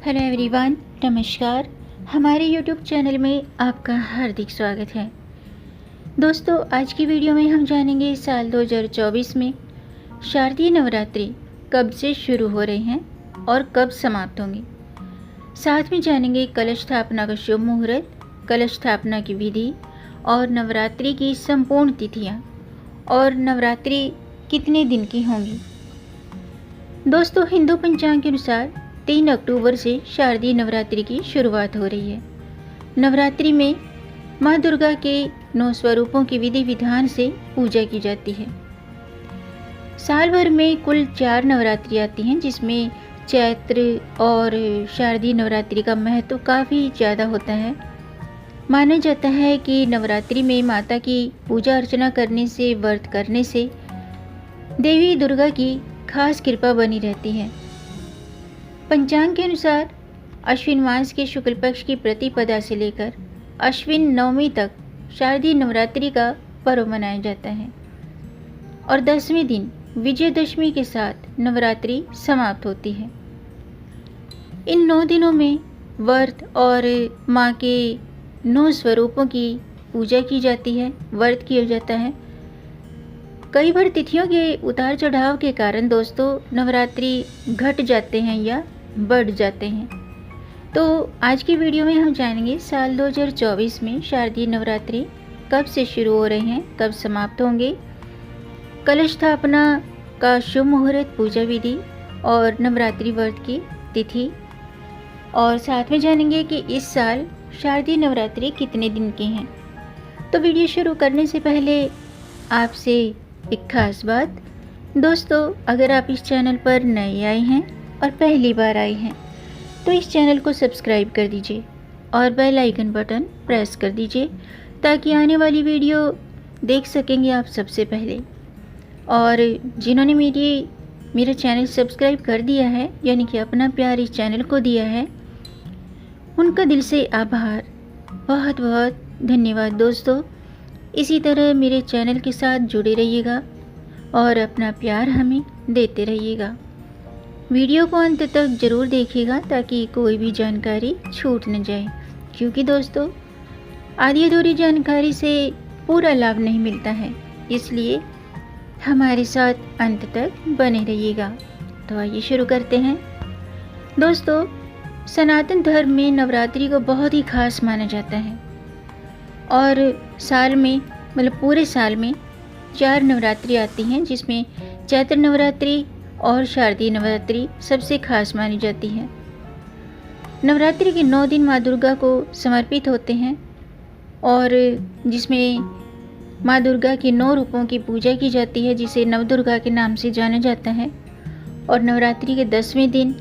Hello everyone, नमस्कार। हमारे YouTube channel में आपका हार्दिक स्वागत है। दोस्तों, आज की वीडियो में हम जानेंगे साल 2024 में शारदीय नवरात्रि कब से शुरू हो रहे हैं और कब समाप्त होंगे। साथ में जानेंगे कलश स्थापना का शुभ मुहूर्त, कलश स्थापना की विधि और नवरात्रि की संपूर्ण तिथियाँ और नवरात्रि कितने दिन की होंगी। दोस्तों, हिंदू पंचांग के अनुसार 3 अक्टूबर से शारदीय नवरात्रि की शुरुआत हो रही है। नवरात्रि में माँ दुर्गा के 9 स्वरूपों की विधि विधान से पूजा की जाती है। साल भर में कुल 4 नवरात्रि आती हैं, जिसमें चैत्र और शारदीय नवरात्रि का महत्व काफ़ी ज़्यादा होता है। माना जाता है कि नवरात्रि में माता की पूजा अर्चना करने से, व्रत करने से देवी दुर्गा की खास कृपा बनी रहती है। पंचांग के अनुसार अश्विन मास के शुक्ल पक्ष की प्रतिपदा से लेकर अश्विन नवमी तक शारदीय नवरात्रि का पर्व मनाया जाता है और 10वें दिन विजयदशमी के साथ नवरात्रि समाप्त होती है। इन 9 दिनों में व्रत और माँ के 9 स्वरूपों की पूजा की जाती है, व्रत किया जाता है। कई बार तिथियों के उतार चढ़ाव के कारण दोस्तों नवरात्रि घट जाते हैं या बढ़ जाते हैं। तो आज की वीडियो में हम जानेंगे साल 2024 में शारदीय नवरात्रि कब से शुरू हो रहे हैं, कब समाप्त होंगे, कलश स्थापना का शुभ मुहूर्त, पूजा विधि और नवरात्रि व्रत की तिथि, और साथ में जानेंगे कि इस साल शारदीय नवरात्रि कितने दिन की हैं। तो वीडियो शुरू करने से पहले आपसे एक खास बात, दोस्तों अगर आप इस चैनल पर नए आए हैं और पहली बार आए हैं तो इस चैनल को सब्सक्राइब कर दीजिए और बेल आइकन बटन प्रेस कर दीजिए ताकि आने वाली वीडियो देख सकेंगे आप सबसे पहले। और जिन्होंने मेरा चैनल सब्सक्राइब कर दिया है, यानी कि अपना प्यार इस चैनल को दिया है, उनका दिल से आभार, बहुत बहुत धन्यवाद। दोस्तों, इसी तरह मेरे चैनल के साथ जुड़े रहिएगा और अपना प्यार हमें देते रहिएगा। वीडियो को अंत तक ज़रूर देखिएगा ताकि कोई भी जानकारी छूट न जाए, क्योंकि दोस्तों आधी अधूरी जानकारी से पूरा लाभ नहीं मिलता है, इसलिए हमारे साथ अंत तक बने रहिएगा। तो आइए शुरू करते हैं। दोस्तों, सनातन धर्म में नवरात्रि को बहुत ही खास माना जाता है और साल में पूरे साल में 4 नवरात्रि आती हैं, जिसमें चैत्र नवरात्रि और शारदीय नवरात्रि सबसे खास मानी जाती है। नवरात्रि के 9 दिन माँ दुर्गा को समर्पित होते हैं और जिसमें माँ दुर्गा के 9 रूपों की पूजा की जाती है, जिसे नवदुर्गा के नाम से जाना जाता है। और नवरात्रि के 10वें दिन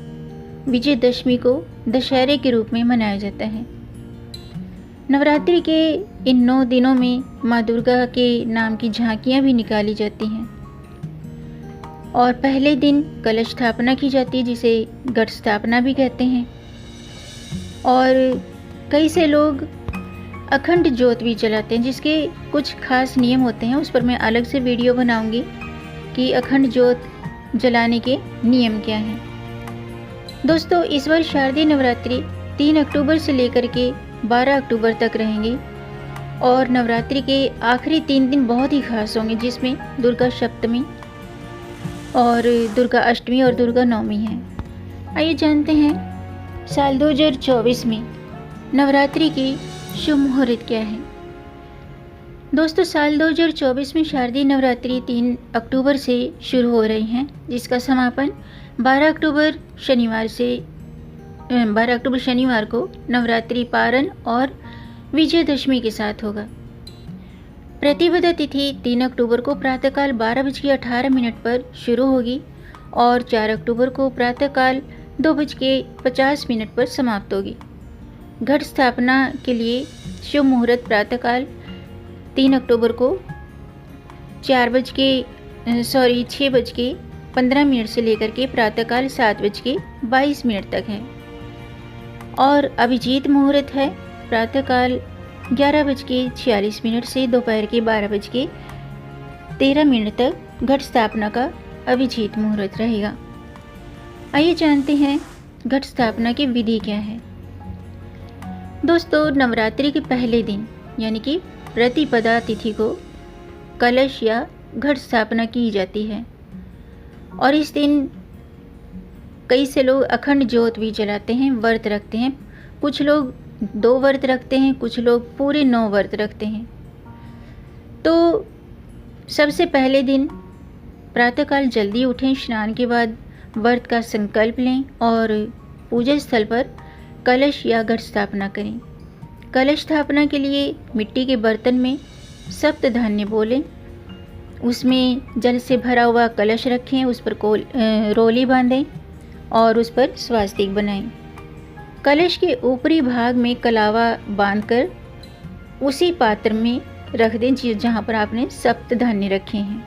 विजयदशमी को दशहरे के रूप में मनाया जाता है। नवरात्रि के इन 9 दिनों में माँ दुर्गा के नाम की झांकियाँ भी निकाली जाती हैं और पहले दिन कलश स्थापना की जाती है, जिसे घट स्थापना भी कहते हैं। और कई से लोग अखंड ज्योत भी जलाते हैं, जिसके कुछ खास नियम होते हैं। उस पर मैं अलग से वीडियो बनाऊंगी कि अखंड ज्योत जलाने के नियम क्या हैं। दोस्तों, इस बार शारदीय नवरात्रि 3 अक्टूबर से लेकर के 12 अक्टूबर तक रहेंगे और नवरात्रि के आखिरी 3 दिन बहुत ही खास होंगे, जिसमें दुर्गा सप्तमी और दुर्गा अष्टमी और दुर्गा नवमी है। आइए जानते हैं साल 2024 में नवरात्रि की शुभ मुहूर्त क्या है। दोस्तों, साल 2024 में शारदीय नवरात्रि 3 अक्टूबर से शुरू हो रही हैं, जिसका समापन 12 अक्टूबर शनिवार को नवरात्रि पारण और विजयदशमी के साथ होगा। प्रतिपदा तिथि 3 अक्टूबर को प्रातःकाल 12:18 पर शुरू होगी और 4 अक्टूबर को प्रातःकाल 2:50 पर समाप्त होगी। घट स्थापना के लिए शुभ मुहूर्त प्रातःकाल 3 अक्टूबर को 6:15 से लेकर के प्रातःकाल 7:22 तक है। और अभिजीत मुहूर्त है प्रातःकाल 11:46 से दोपहर के 12:13 तक घट स्थापना का अभिजीत मुहूर्त रहेगा। आइए जानते हैं घट स्थापना की विधि क्या है। दोस्तों, नवरात्रि के पहले दिन यानी कि प्रतिपदा तिथि को कलश या घट स्थापना की जाती है और इस दिन कई से लोग अखंड ज्योत भी जलाते हैं, व्रत रखते हैं। कुछ लोग 2 व्रत रखते हैं, कुछ लोग पूरे 9 व्रत रखते हैं। तो सबसे पहले दिन प्रातःकाल जल्दी उठें, स्नान के बाद व्रत का संकल्प लें और पूजा स्थल पर कलश या घट स्थापना करें। कलश स्थापना के लिए मिट्टी के बर्तन में सप्त धान्य बोलें, उसमें जल से भरा हुआ कलश रखें, उस पर रोली बांधें और उस पर स्वास्तिक बनाएं। कलश के ऊपरी भाग में कलावा बांधकर उसी पात्र में रख दें जहाँ पर आपने सप्त धान्य रखे हैं।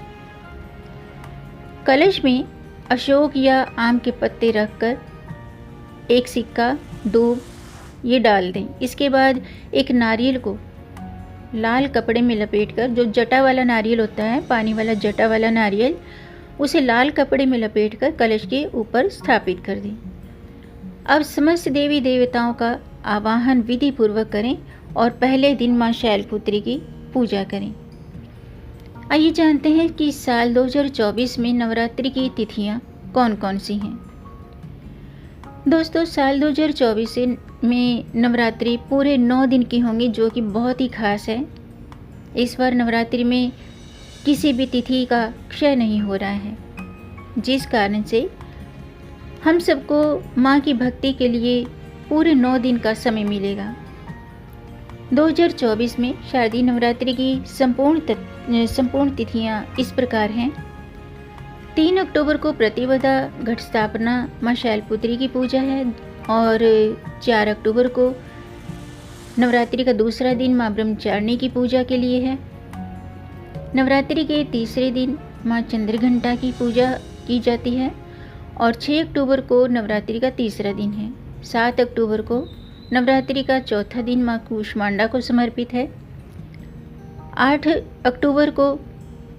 कलश में अशोक या आम के पत्ते रखकर एक सिक्का, दूब ये डाल दें। इसके बाद एक नारियल को लाल कपड़े में लपेटकर, जो जटा वाला नारियल होता है, पानी वाला जटा वाला नारियल, उसे लाल कपड़े में लपेटकर कलश के ऊपर स्थापित कर दें। अब समस्त देवी देवताओं का आवाहन विधि पूर्वक करें और पहले दिन मां शैलपुत्री की पूजा करें। आइए जानते हैं कि साल 2024 में नवरात्रि की तिथियां कौन कौन सी हैं। दोस्तों, साल 2024 में नवरात्रि पूरे 9 दिन की होंगी, जो कि बहुत ही खास है। इस बार नवरात्रि में किसी भी तिथि का क्षय नहीं हो रहा है, जिस कारण से हम सबको माँ की भक्ति के लिए पूरे 9 दिन का समय मिलेगा। 2024 में शारदीय नवरात्रि की संपूर्ण तिथियां इस प्रकार हैं। 3 अक्टूबर को प्रतिपदा घट स्थापना माँ शैलपुत्री की पूजा है और 4 अक्टूबर को नवरात्रि का दूसरा दिन माँ ब्रह्मचारिणी की पूजा के लिए है। नवरात्रि के तीसरे दिन माँ चंद्रघंटा की पूजा की जाती है और 6 अक्टूबर को नवरात्रि का तीसरा दिन है। 7 अक्टूबर को नवरात्रि का चौथा दिन माँ कूष्मांडा को समर्पित है। 8 अक्टूबर को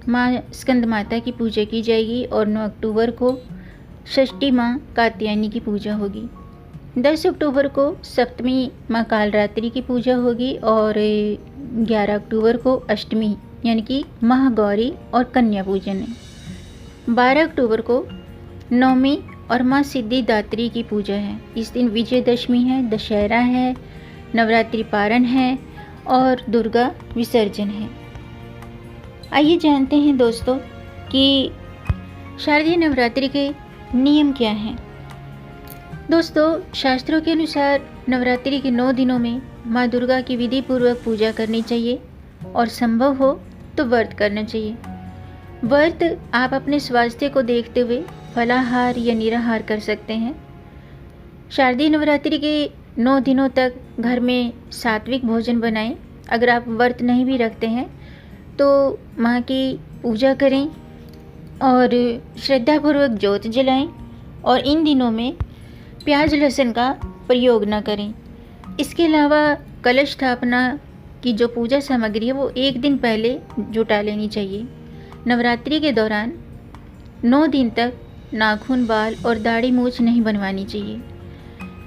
माँ स्कंद माता की पूजा की जाएगी और 9 अक्टूबर को षष्ठी माँ कात्यायनी की पूजा होगी। 10 अक्टूबर को सप्तमी माँ कालरात्रि की पूजा होगी और 11 अक्टूबर को अष्टमी यानी कि महागौरी और कन्या पूजन है। 12 अक्टूबर को नवमी और माँ सिद्धिदात्री की पूजा है। इस दिन विजयदशमी है, दशहरा है, नवरात्रि पारण है और दुर्गा विसर्जन है। आइए जानते हैं दोस्तों कि शारदीय नवरात्रि के नियम क्या हैं। दोस्तों, शास्त्रों के अनुसार नवरात्रि के 9 दिनों में माँ दुर्गा की विधि पूर्वक पूजा करनी चाहिए और संभव हो तो व्रत करना चाहिए। व्रत आप अपने स्वास्थ्य को देखते हुए फलाहार या निराहार कर सकते हैं। शारदीय नवरात्रि के 9 दिनों तक घर में सात्विक भोजन बनाएं। अगर आप व्रत नहीं भी रखते हैं तो माँ की पूजा करें और श्रद्धापूर्वक ज्योत जलाएं और इन दिनों में प्याज लहसुन का प्रयोग न करें। इसके अलावा कलश स्थापना की जो पूजा सामग्री है वो 1 दिन पहले जुटा लेनी चाहिए। नवरात्रि के दौरान 9 दिन तक नाखून, बाल और दाढ़ी मूछ नहीं बनवानी चाहिए।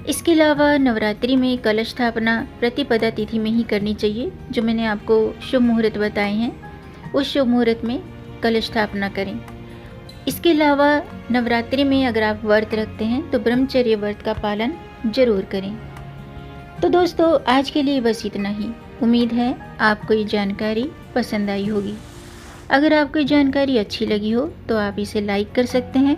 इसके अलावा नवरात्रि में कलश स्थापना प्रतिपदा तिथि में ही करनी चाहिए। जो मैंने आपको शुभ मुहूर्त बताए हैं, उस शुभ मुहूर्त में कलश स्थापना करें। इसके अलावा नवरात्रि में अगर आप व्रत रखते हैं तो ब्रह्मचर्य व्रत का पालन जरूर करें। तो दोस्तों, आज के लिए बस इतना ही। उम्मीद है आपको ये जानकारी पसंद आई होगी। अगर आपको ये जानकारी अच्छी लगी हो तो आप इसे लाइक कर सकते हैं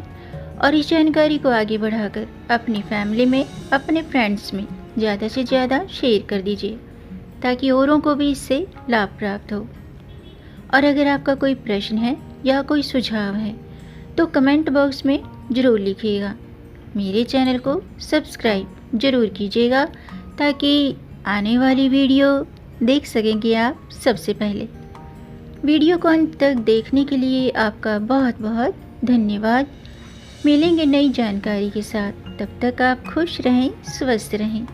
और इस जानकारी को आगे बढ़ाकर अपनी फैमिली में, अपने फ्रेंड्स में ज़्यादा से ज़्यादा शेयर कर दीजिए ताकि औरों को भी इससे लाभ प्राप्त हो। और अगर आपका कोई प्रश्न है या कोई सुझाव है तो कमेंट बॉक्स में ज़रूर लिखिएगा। मेरे चैनल को सब्सक्राइब ज़रूर कीजिएगा ताकि आने वाली वीडियो देख सकेंगे आप सबसे पहले। वीडियो को अंत तक देखने के लिए आपका बहुत बहुत धन्यवाद। मिलेंगे नई जानकारी के साथ, तब तक आप खुश रहें, स्वस्थ रहें,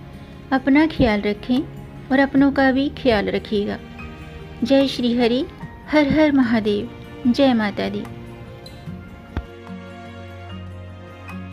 अपना ख्याल रखें और अपनों का भी ख्याल रखिएगा। जय श्री हरि, हर हर महादेव, जय माता दी।